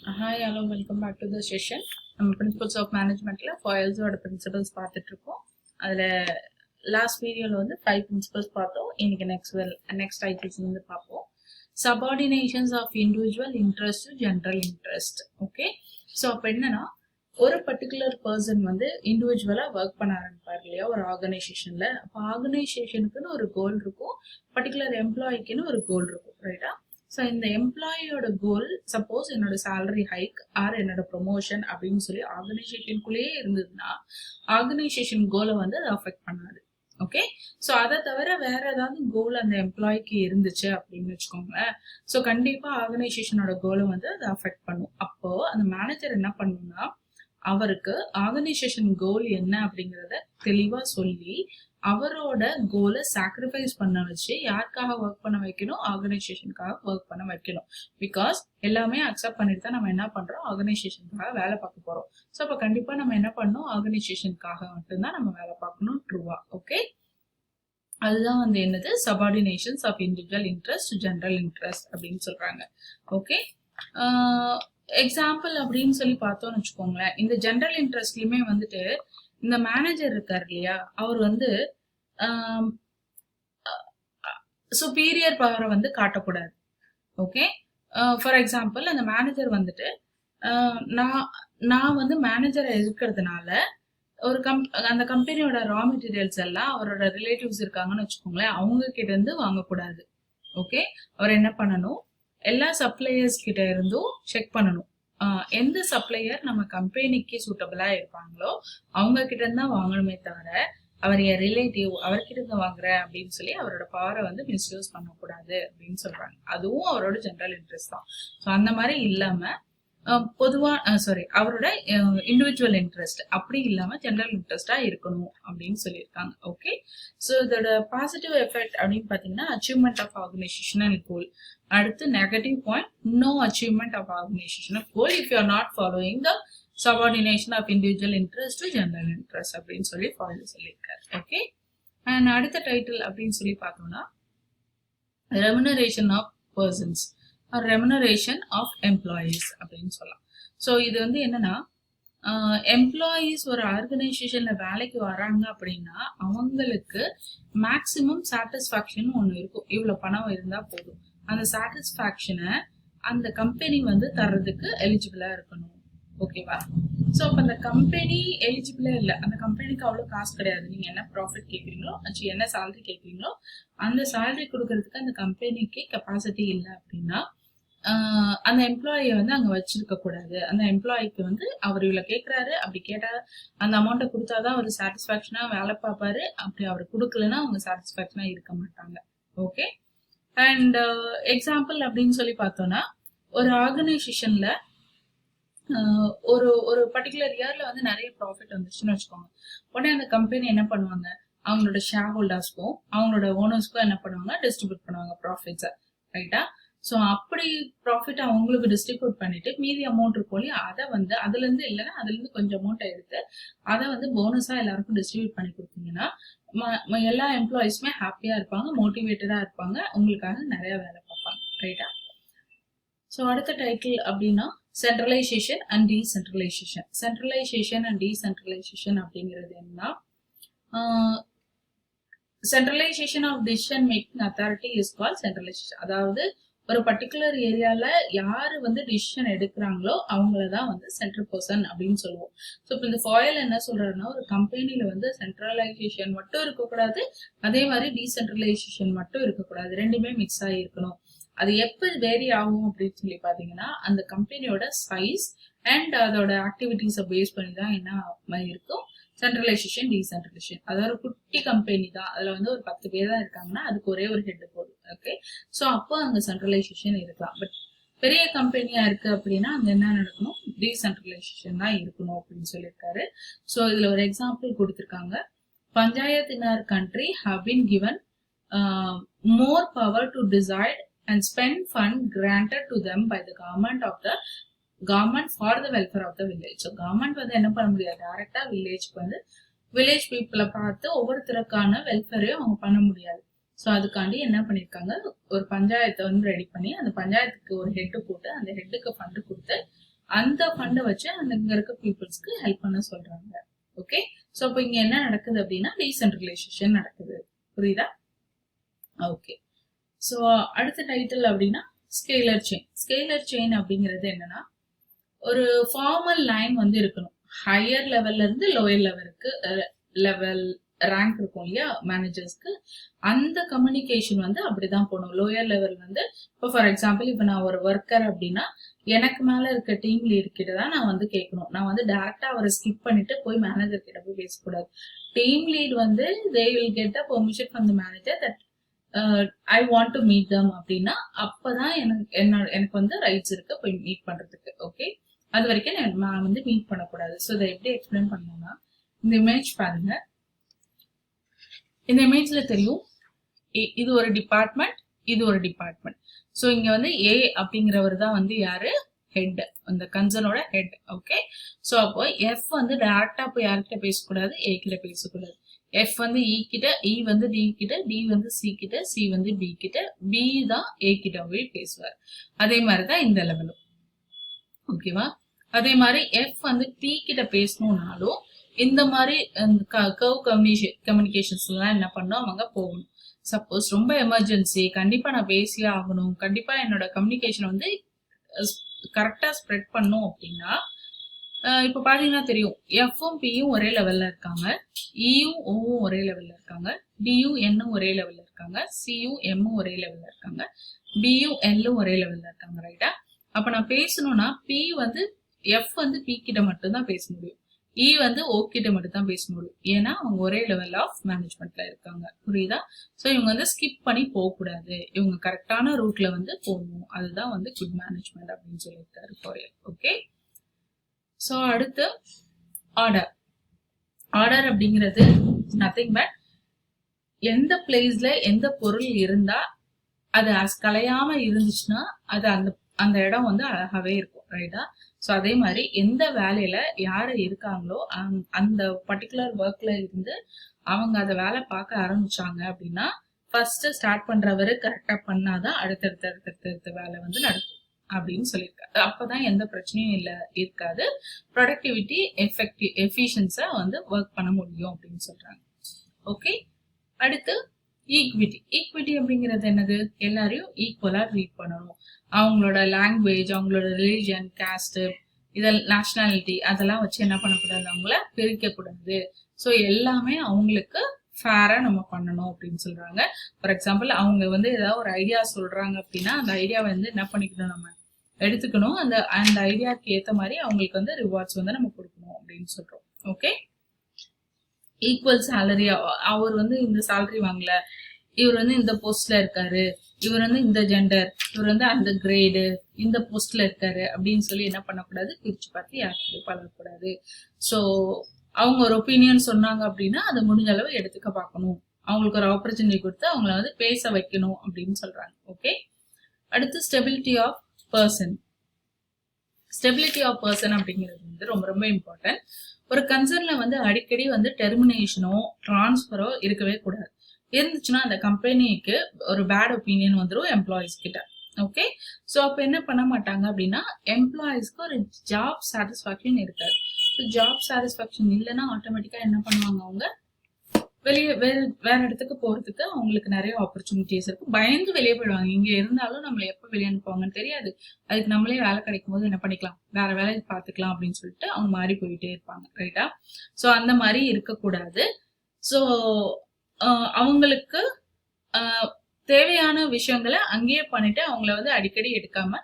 Hi, hello, welcome back to the session. நம்ம principles of மேனேஜ்மெண்ட்ல ஃபாயில்ஸோட principles பார்த்துட்டு இருக்கோம். அதுல லாஸ்ட் வீடியோல வந்து 5 பிரின்சிபல்ஸ் பார்த்தோம். இன்னைக்கு நெக்ஸ்ட் டைட்டில்ஸ் வந்து பார்ப்போம். Subordinations of individual interest to general interest. Okay, so அப்போ என்னன்னா ஒரு பர்டிகுலர் பர்சன் வந்து இண்டிவிஜுவலா ஒர்க் பண்ண ஆரம்பிப்பார் இல்லையா ஒரு ஆர்கனைசேஷன்ல. அப்போ ஆர்கனைசேஷனுக்குன்னு ஒரு கோல் இருக்கும், பர்டிகுலர் எம்ப்ளாய்க்குன்னு ஒரு கோல் இருக்கும், ரைட்டா? ஸோ இந்த எம்ப்ளாயியோட கோல் சப்போஸ் என்னோட சேலரி ஹைக் ஆர் என்னோட ப்ரொமோஷன் அப்படின்னு சொல்லி ஆர்கனைசேஷனுக்குள்ளேயே இருந்ததுன்னா ஆர்கனைசேஷன் கோலை வந்து அதை அஃபெக்ட் பண்ணாது. ஓகே, ஸோ அதை தவிர வேற ஏதாவது கோல் அந்த எம்ப்ளாய்க்கு இருந்துச்சு அப்படின்னு வச்சுக்கோங்களேன், ஸோ கண்டிப்பா ஆர்கனைசேஷனோட கோலை வந்து அதை அஃபெக்ட் பண்ணும். அப்போ அந்த மேனேஜர் என்ன பண்ணணும்னா அவருக்கு ஆர்கனைசேஷன் கோல் என்ன அப்படிங்கிறத தெளிவா சொல்லி அவரோட கோலை சாக்ரிஃபைஸ் பண்ண வச்சு யாருக்காக ஒர்க் பண்ண வைக்கணும், ஆர்கனைசேஷனுக்காக ஒர்க் பண்ண வைக்கணும். பிகாஸ் எல்லாமே அக்செப்ட் பண்ணிட்டு தான் நம்ம என்ன பண்றோம், ஆர்கனைசேஷனுக்காக வேலை பார்க்க போறோம். ஸோ அப்போ கண்டிப்பா நம்ம என்ன பண்ணணும், ஆர்கனைசேஷனுக்காக மட்டும்தான் நம்ம வேலை பார்க்கணும். ட்ரூவா? ஓகே, அதுதான் வந்து என்னது subordinations of individual interest general interest அப்படின்னு சொல்றாங்க. ஓகே, எக்ஸாம்பிள் அப்படின்னு சொல்லி பார்த்தோம்னு வச்சுக்கோங்களேன், இந்த ஜெனரல் இன்ட்ரெஸ்ட்லயுமே வந்துட்டு இந்த மேனேஜர் இருக்கார் இல்லையா, அவர் வந்து சுப்பீரியர் பவரை வந்து காட்டக்கூடாது. ஓகே, ஃபார் எக்ஸாம்பிள் அந்த மேனேஜர் வந்துட்டு நான் வந்து மேனேஜரை இருக்கிறதுனால ஒரு அந்த கம்பெனியோட ரா மெட்டீரியல்ஸ் எல்லாம் அவரோட ரிலேட்டிவ்ஸ் இருக்காங்கன்னு வச்சுக்கோங்களேன், அவங்க கிட்ட இருந்து வாங்கக்கூடாது. ஓகே, அவர் என்ன பண்ணணும், எல்லா சப்ளையர்ஸ் கிட்ட இருந்தும் செக் பண்ணணும். எந்த சப்ளையர் நம்ம கம்பெனிக்கு சூட்டபிளா இருப்பாங்களோ அவங்க கிட்ட இருந்தா வாங்கணுமே தவிர அவர் என் ரிலேட்டிவ் அவர்கிட்ட இருந்து வாங்குறேன் அப்படின்னு சொல்லி அவரோட பவரை வந்து மிஸ்யூஸ் பண்ணக்கூடாது அப்படின்னு சொல்றாங்க. அதுவும் அவரோட ஜெனரல் இன்ட்ரெஸ்ட் தான். ஸோ அந்த மாதிரி இல்லாம பொதுவா அவரோட இண்டிவிஜுவல் இன்ட்ரெஸ்ட் அப்படி இல்லாம ஜெனரல் இன்ட்ரெஸ்டா இருக்கணும் அப்படின்னு சொல்லியிருக்காங்க. ஓகே, ஸோ இதோட பாசிட்டிவ் எஃபெக்ட் அப்படின்னு பாத்தீங்கன்னா அச்சீவ்மெண்ட் ஆஃப் ஆர்கனைசேஷனல் கோல். அடுத்து negative point, no achievement of organisational goal if you are not following the subordination of individual interest to general interest அப்படின்னு சொல்லி சொல்லியிருக்காரு. ஓகே, அண்ட் அடுத்த டைட்டில் அப்படின்னு சொல்லி பார்த்தோம்னா remuneration of persons remuneration of employees அப்படின்னு சொல்லலாம். ஸோ இது வந்து என்னன்னா எம்ப்ளாயீஸ் ஒரு ஆர்கனைசேஷன்ல வேலைக்கு வராங்க அப்படின்னா அவங்களுக்கு மேக்சிமம் சாட்டிஸ்ஃபேக்ஷன் ஒன்று இருக்கும். இவ்வளவு பணம் இருந்தா போதும், அந்த சாட்டிஸ்ஃபேக்ஷனை அந்த கம்பெனி வந்து தர்றதுக்கு எலிஜிபிளா இருக்கணும். ஓகேவா? ஸோ அப்போ அந்த கம்பெனி எலிஜிபிளே இல்லை, அந்த கம்பெனிக்கு அவ்வளோ காசு கிடையாது. நீங்க என்ன ப்ராஃபிட் கேட்குறீங்களோ என்ன சேலரி கேட்குறீங்களோ அந்த சேலரி கொடுக்கறதுக்கு அந்த கம்பெனிக்கு கெப்பாசிட்டி இல்லை அப்படின்னா அந்த எம்ப்ளாயை வந்து அங்க வச்சிருக்க கூடாது. அந்த எம்ப்ளாய்க்கு வந்து அவர் இவ்வளவு கேட்கிறாரு, அப்படி கேட்டா அந்த அமௌண்ட்டை கொடுத்தாதான் அவர் சாட்டிஸ்பாக்சனா வேலை பார்ப்பாரு. அப்படி அவர் கொடுக்கலன்னா அவங்க சாட்டிஸ்பாக்சனா இருக்க மாட்டாங்க. ஓகே, அண்ட் எக்ஸாம்பிள் அப்படின்னு சொல்லி பார்த்தோம்னா ஒரு ஆர்கனைசேஷன்ல ஒரு ஒரு பர்டிகுலர் இயர்ல வந்து நிறைய ப்ராஃபிட் வந்துச்சுன்னு வச்சுக்கோங்க. உடனே அந்த கம்பெனி என்ன பண்ணுவாங்க, அவங்களோட ஷேர் ஹோல்டர்ஸ்க்கும் அவங்களோட ஓனர்ஸ்க்கும் என்ன பண்ணுவாங்க, டிஸ்ட்ரிபியூட் பண்ணுவாங்க ப்ராஃபிட்ஸை. ரைட்டா? ஸோ அப்படி ப்ராஃபிட் அவங்களுக்கு டிஸ்ட்ரிபியூட் பண்ணிட்டு மீதி அமௌண்ட் இருக்கும் இல்லையா, அதை வந்து அதுல இருந்து இல்லைன்னா அதுல இருந்து கொஞ்சம் அமௌண்ட்டை எடுத்து அதை வந்து போனஸா எல்லாருக்கும் டிஸ்ட்ரிபியூட் பண்ணி கொடுத்தீங்கன்னா எல்லா எம்ப்ளாயிஸுமே ஹாப்பியா இருப்பாங்க, மோட்டிவேட்டடா இருப்பாங்க, உங்களுக்காக நிறைய வேலை பார்ப்பாங்க. ரைட்டா? ஸோ அடுத்த டைட்டில் அப்படின்னா centralisation and decentralisation. Centralisation and decentralisation அப்படிங்கிறது என்னன்னா centralisation of decision making authority is call centralisation. அதாவது ஒரு பர்டிகுலர் ஏரியால யாரு வந்து டிசிஷன் எடுக்கிறாங்களோ அவங்களதான் வந்து சென்ட்ரல் பர்சன் அப்படின்னு சொல்லுவோம். ஸோ இப்போ இந்த ஃபாயில் என்ன சொல்றாருன்னா ஒரு கம்பெனில வந்து சென்ட்ரலைசேஷன் மட்டும் இருக்கக்கூடாது, அதே மாதிரி டீசென்ட்ரலைசேஷன் மட்டும் இருக்கக்கூடாது, ரெண்டுமே மிக்ஸ் ஆகி இருக்கணும். அது எப்ப வேரி ஆகும் அப்படின்னு சொல்லி பாத்தீங்கன்னா அந்த கம்பெனியோட சைஸ் அண்ட் அதோட ஆக்டிவிட்டிஸை பேஸ் பண்ணி தான் என்ன இருக்கும் சென்ட்ரலைசேஷன் டீசென்ட்ரலைசேஷன். அதாவது குட்டி கம்பெனி தான், அதுல வந்து ஒரு 10 பேர் தான் இருக்காங்கன்னா அதுக்கு ஒரே ஒரு ஹெட் போதும். ஓகே, ஸோ அப்போ அங்க சென்ட்ரலைசேஷன் இருக்கலாம். பட் பெரிய கம்பெனியா இருக்கு அப்படின்னா அங்க என்ன நடக்கணும், டீசென்ட்ரலைசேஷன் தான் இருக்கணும் அப்படின்னு சொல்லியிருக்காரு. ஸோ இதுல ஒரு எக்ஸாம்பிள் கொடுத்திருக்காங்க. பஞ்சாயத் இன் our country have been given more power to decide and spend fund granted to them by the government for the welfare of the village. So government வந்து என்ன பண்ண முடியாது, டைரக்டா வில்லேஜ்க்கு வந்து வில்லேஜ் பீப்புளை பார்த்து ஒவ்வொருத்தருக்கான வெல்ஃபேரையும் அவங்க பண்ண முடியாது. ஸோ அதுக்காண்டி என்ன பண்ணிருக்காங்க, ஒரு பஞ்சாயத்தை வந்து ரெடி பண்ணி அந்த பஞ்சாயத்துக்கு ஒரு ஹெட்டு போட்டு அந்த ஹெட்டுக்கு ஃபண்டு கொடுத்து அந்த ஃபண்டை வச்சு இங்க இருக்க பீப்புள்ஸ்க்கு ஹெல்ப் பண்ண சொல்றாங்க. ஓகே, சோ இப்போ இங்க என்ன நடக்குது அப்படின்னா டீசென்ட்ரலைசேஷன் நடக்குது. புரியுதா? ஓகே, சோ அடுத்த டைட்டில் அப்படின்னா ஸ்கேலர் செயின். ஸ்கேலர் செயின் அப்படிங்கிறது என்னன்னா, ஒரு ஃபார்மல் லைன் வந்து இருக்கணும். ஹையர் லெவல்ல இருந்து லோயர் லெவலுக்கு லெவல் ரேங்க் இருக்கும் இல்லையா மேனேஜர்ஸ்க்கு, அந்த கம்யூனிகேஷன் வந்து அப்படிதான் போகணும். லோயர் லெவல் வந்து இப்போ ஃபார் எக்ஸாம்பிள் இப்போ நான் ஒரு ஒர்க்கர் அப்படின்னா எனக்கு மேல இருக்க டீம் லீட் கிட்ட தான் நான் வந்து கேட்கணும். நான் வந்து டைரக்டா அவரை ஸ்கிப் பண்ணிட்டு போய் மேனேஜர் கிட்ட போய் பேசக்கூடாது. டீம் லீட் வந்து they will get a permission from the manager that I want to meet தம் அப்படின்னா அப்பதான் எனக்கு வந்து ரைட்ஸ் இருக்கு போய் மீட் பண்றதுக்கு. ஓகே, அது வரைக்கும் நான் வந்து மீட் பண்ணக்கூடாது. ஸோ இதை எப்படி எக்ஸ்பிளைன் பண்ணணும்னா, இந்த இமேஜ் பாருங்க. இந்த இமேஜ்ல தெரியும் இது ஒரு டிபார்ட்மெண்ட், இது ஒரு டிபார்ட்மெண்ட். ஸோ இங்க வந்து ஏ அப்படிங்கிறவர் தான் வந்து யாரு, ஹெட், அந்த கன்சர்னோட ஹெட். ஓகே, ஸோ அப்போ எஃப் வந்து டைரக்டா போய் யார்கிட்ட பேசக்கூடாது, ஏ கிட்ட பேசக்கூடாது. எஃப் வந்து இ கிட்ட, இ வந்து டி கிட்ட, டி வந்து சி கிட்ட, சி வந்து பி கிட்ட, பி தான் ஏ கிட்ட போய் பேசுவார். அதே மாதிரிதான் இந்த லெவலும். ஓகேவா? அதே மாதிரி எஃப் வந்து பி கிட்ட பேசணும்னாலும் இந்த மாதிரி கர்வ் கம்யூனிகேஷன்ஸ் எல்லாம் என்ன பண்ணும், அவங்க போகணும். சப்போஸ் ரொம்ப எமர்ஜென்சி, கண்டிப்பா நான் பேசியே ஆகணும், கண்டிப்பா என்னோட கம்யூனிகேஷன் வந்து கரெக்டா ஸ்ப்ரெட் பண்ணும் அப்படின்னா, இப்ப பாத்தீங்கன்னா தெரியும் எஃப்பும் பியும் ஒரே லெவல்ல இருக்காங்க, இயும் ஓவும் ஒரே லெவல்ல இருக்காங்க, டியும் என்னும் ஒரே லெவல்ல இருக்காங்க, சியும் எம்மும் ஒரே லெவல்ல இருக்காங்க, பியும் எல்லும் ஒரே லெவல்ல இருக்காங்க. ரைட்டா? அப்ப நான் பேசணும்னா பி வந்து எஃப் வந்து பி கிட்ட மட்டும்தான் பேச முடியும், இ வந்து ஓ கிட்ட மட்டும் தான் பேச முடியும். ஏன்னா அவங்க ஒரே லெவல் ஆஃப் மேனேஜ்மெண்ட்ல இருக்காங்க. புரியுதா? சோ இவங்க வந்து ஸ்கிப் பண்ணி போக கூடாது, இவங்க கரெக்டான ரூட்ல வந்து போகணும். அதுதான் வந்து குட் மேனேஜ்மெண்ட் அப்படின்னு சொல்லியிருக்காரு போயல். ஓகே, சோ அடுத்து ஆர்டர். ஆர்டர் அப்படிங்கிறது நத்திங் பட் எந்த பிளேஸ்ல எந்த பொருள் இருந்தா அது கலையாம இருந்துச்சுன்னா அது அந்த அந்த இடம் வந்து அழகாவே இருக்கும். ரைட்டா? ஸோ அதே மாதிரி எந்த வேலையில யாரு இருக்காங்களோ அந்த பர்டிகுலர் ஒர்க்ல இருந்து அவங்க அதை வேலை பார்க்க ஆரம்பிச்சாங்க அப்படின்னா ஃபர்ஸ்ட் ஸ்டார்ட் பண்றவரு கரெக்டா பண்ணாதான் அடுத்தடுத்த வேலை வந்து நடக்கும் அப்படின்னு சொல்லியிருக்காரு. அப்பதான் எந்த பிரச்சனையும் இருக்காது, ப்ரொடக்டிவிட்டி எஃபிஷியன்ஸா வந்து ஒர்க் பண்ண முடியும் அப்படின்னு சொல்றாங்க. ஓகே, அடுத்து ஈக்விட்டி. ஈக்விட்டி அப்படிங்கிறது என்னது, எல்லாரையும் ஈக்குவலா ட்ரீட் பண்ணணும். அவங்களோட லாங்குவேஜ், அவங்களோட ரிலிஜன், காஸ்ட், இதெல்லாம் நேஷனாலிட்டி அதெல்லாம் வச்சு என்ன பண்ணக்கூடாது, அவங்கள பிரிக்க கூடாது. ஸோ எல்லாமே அவங்களுக்கு ஃபேரா நம்ம பண்ணணும் அப்படின்னு சொல்றாங்க. ஃபார் எக்ஸாம்பிள் அவங்க வந்து ஏதாவது ஒரு ஐடியா சொல்றாங்க அப்படின்னா அந்த ஐடியாவை வந்து என்ன பண்ணிக்கணும், நம்ம எடுத்துக்கணும். அந்த ஐடியாவுக்கு ஏற்ற மாதிரி அவங்களுக்கு வந்து ரிவார்ட்ஸ் வந்து நம்ம கொடுக்கணும் அப்படின்னு சொல்றோம். Okay, equal salary. அவர் வந்து இந்த சேலரி வாங்கல, இவர் வந்து இந்த போஸ்ட்ல இருக்காரு, இவர் வந்து இந்த ஜெண்டர், இவர் வந்து அந்த கிரேடு, இந்த போஸ்ட்ல இருக்காரு அப்படின்னு சொல்லி என்ன பண்ணக்கூடாது, பிரிச்சு பார்த்து யாருக்கிட்டையும் பழகக்கூடாது. ஸோ அவங்க ஒரு ஒப்பீனியன் சொன்னாங்க அப்படின்னா அதை முடிஞ்ச அளவு எடுத்துக்க பார்க்கணும், அவங்களுக்கு ஒரு ஆப்பர்ச்சுனிட்டி கொடுத்து அவங்கள வந்து பேச வைக்கணும் அப்படின்னு சொல்றாங்க. ஓகே, அடுத்து stability of person. Stability of person அப்படிங்கிறது வந்து ரொம்ப ரொம்ப இம்பார்ட்டன்ட். ஒரு கன்சர்ன்ல வந்து அடிக்கடி வந்து டெர்மினேஷனோ டிரான்ஸ்பரோ இருக்கவே கூடாது. இருந்துச்சுன்னா அந்த கம்பெனிக்கு ஒரு பேட் ஒப்பீனியன் வந்துடும் எம்ப்ளாயிஸ் கிட்ட. ஓகே, ஸோ அப்போ என்ன பண்ண மாட்டாங்க அப்படின்னா எம்ப்ளாயிஸ்க்கு ஒரு ஜாப் சாட்டிஸ்ஃபேக்ஷன் இருக்காது. ஸோ ஜாப் சாட்டிஸ்ஃபேக்ஷன் இல்லைன்னா ஆட்டோமேட்டிக்கா என்ன பண்ணுவாங்க, அவங்க வெளியே வேற இடத்துக்கு போறதுக்கு அவங்களுக்கு நிறைய ஆப்பர்ச்சுனிட்டிஸ் இருக்கு, பயந்து வெளியே போயிடுவாங்க. இங்க இருந்தாலும் நம்மளை எப்ப வெளியே அனுப்புவாங்கன்னு தெரியாது, அதுக்கு நம்மளே வேலை கிடைக்கும் போது என்ன பண்ணிக்கலாம், வேற வேலையை பார்த்துக்கலாம் அப்படின்னு சொல்லிட்டு அவங்க மாறி போயிட்டே இருப்பாங்க. ரைட்டா? ஸோ அந்த மாதிரி இருக்கக்கூடாது. ஸோ அவங்களுக்கு தேவையான விஷயங்களை அங்கேயே பண்ணிட்டு அவங்கள வந்து அடிக்கடி எடுக்காம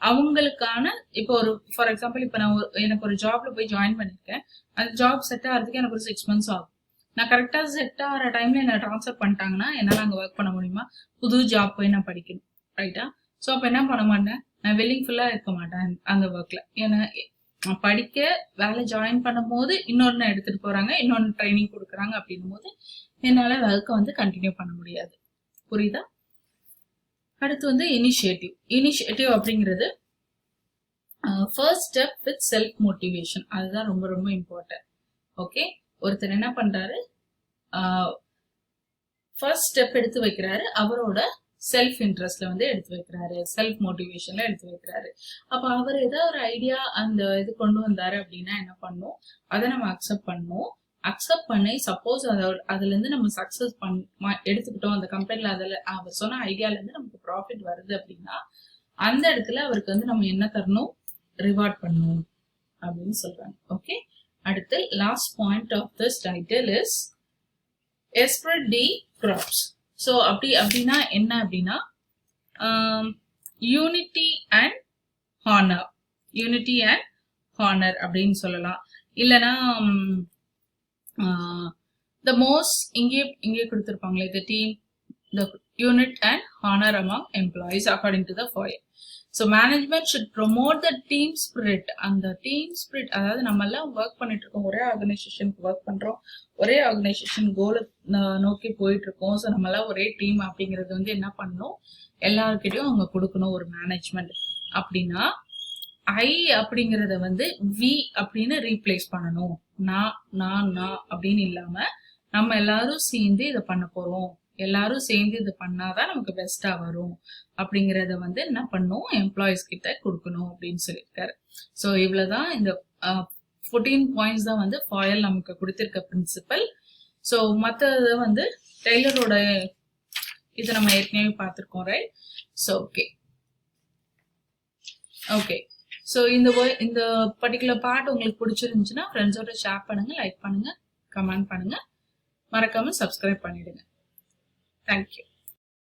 அவங்களுக்கான இப்போ ஒரு ஃபார் எக்ஸாம்பிள் இப்போ நான் எனக்கு ஒரு ஜாப்ல போய் ஜாயின் பண்ணிருக்கேன், அந்த ஜாப் செட் ஆகிறதுக்கு எனக்கு ஒரு 6 months ஆகும். நான் கரெக்டா செட் ஆகிற டைம்ல என்ன ட்ரான்ஸ்ஃபர் பண்ணிட்டாங்கன்னா என்னால அங்க ஒர்க் பண்ண முடியுமா, புது ஜாப் போய் நான் படிக்கணும். ரைட்டா? ஸோ அப்ப என்ன பண்ண மாட்டேன், நான் வில்லிங்ஃபுல்லா இருக்க மாட்டேன் அந்த ஒர்க்ல. ஏன்னா படிக்க வேலை ஜாயின் பண்ணும் போது இன்னொன்னு எடுத்துட்டு போறாங்க, இன்னொன்னு ட்ரைனிங் கொடுக்குறாங்க அப்படின்னும் போது என்னால ஒர்க்கை வந்து கண்டினியூ பண்ண முடியாது. புரியுதா? அடுத்து வந்து இனிஷியேட்டிவ். இனிஷியேட்டிவ் அப்படிங்கிறது first step with self motivation. அதுதான் ரொம்ப ரொம்ப இம்பார்ட்டன்ட். ஓகே, ஒருத்தர் என்ன பண்றாரு, ஃபர்ஸ்ட் ஸ்டெப் எடுத்து வைக்கிறாரு அவரோட செல்ஃப் இன்ட்ரெஸ்ட்ல வந்து எடுத்து வைக்கிறாரு, செல்ஃப் மோட்டிவேஷன்ல எடுத்து வைக்கிறாரு. அப்ப அவர் ஏதாவது ஒரு ஐடியா அந்த இது கொண்டு வந்தாரு அப்படின்னா என்ன பண்ணும், அதை நம்ம அக்செப்ட் பண்ணும். அக்செப்ட் பண்ணி சப்போஸ் அதுல இருந்து நம்ம சக்சஸ் எடுத்துக்கிட்டோம், அந்த கம்பெனில அதுல அவர் சொன்ன ஐடியால இருந்து நமக்கு ப்ராஃபிட் வருது அப்படின்னா அந்த இடத்துல அவருக்கு வந்து நம்ம என்ன தரணும், ரிவார்ட் பண்ணணும் அப்படின்னு சொல்றாங்க. ஓகே, அடுத்து last point of this title is esprit de corps. So அப்படின்னா என்ன அப்படின்னா unity and honour, unity and honour அப்படின்னு சொல்லலாம். இல்லைன்னா த மோஸ்ட் இங்கே கொடுத்துருப்பாங்களே, the team, the unit and honour among employees according to the FOIA. So management should promote the team spirit. அந்த team spirit, அதாவது நம்ம எல்லாம் ஒர்க் பண்ணிட்டு இருக்கோம், ஒரே ஆர்கனைசேஷனுக்கு ஒர்க் பண்றோம், ஒரே ஆர்கனைசேஷன் கோலை நோக்கி போயிட்டு இருக்கோம். ஸோ நம்ம எல்லாம் ஒரே டீம் அப்படிங்கிறது வந்து என்ன பண்ணணும், எல்லாருக்கிட்டையும் அவங்க கொடுக்கணும் ஒரு மேனேஜ்மெண்ட். அப்படின்னா ஐ அப்படிங்கறத வந்து வி அப்படின்னு ரீப்ளேஸ் பண்ணணும். நான் அப்படின்னு இல்லாம நம்ம எல்லாரும் சேர்ந்து இதை பண்ண போறோம், எல்லாரும் சேர்ந்து இது பண்ணாதான் நமக்கு பெஸ்டா வரும் அப்படிங்கறத வந்து என்ன பண்ணும், எம்ப்ளாயிஸ் கிட்ட கொடுக்கணும் அப்படின்னு சொல்லியிருக்காரு. ஸோ இவ்வளவுதான், இந்த 14 பாயிண்ட்ஸ் தான் வந்து FOIL நமக்கு கொடுத்திருக்க பிரின்சிபல். ஸோ மற்றது வந்து டெய்லரோட இது நம்ம ஏற்கனவே பார்த்திருக்கோம், ரைட்? So okay. ஸோ இந்த பர்டிகுலர் பார்ட் உங்களுக்கு பிடிச்சிருந்துச்சுன்னா ஃப்ரெண்ட்ஸோட ஷேர் பண்ணுங்க, லைக் பண்ணுங்க, கமெண்ட் பண்ணுங்க, மறக்காம சப்ஸ்கிரைப் பண்ணிடுங்க. Thank you.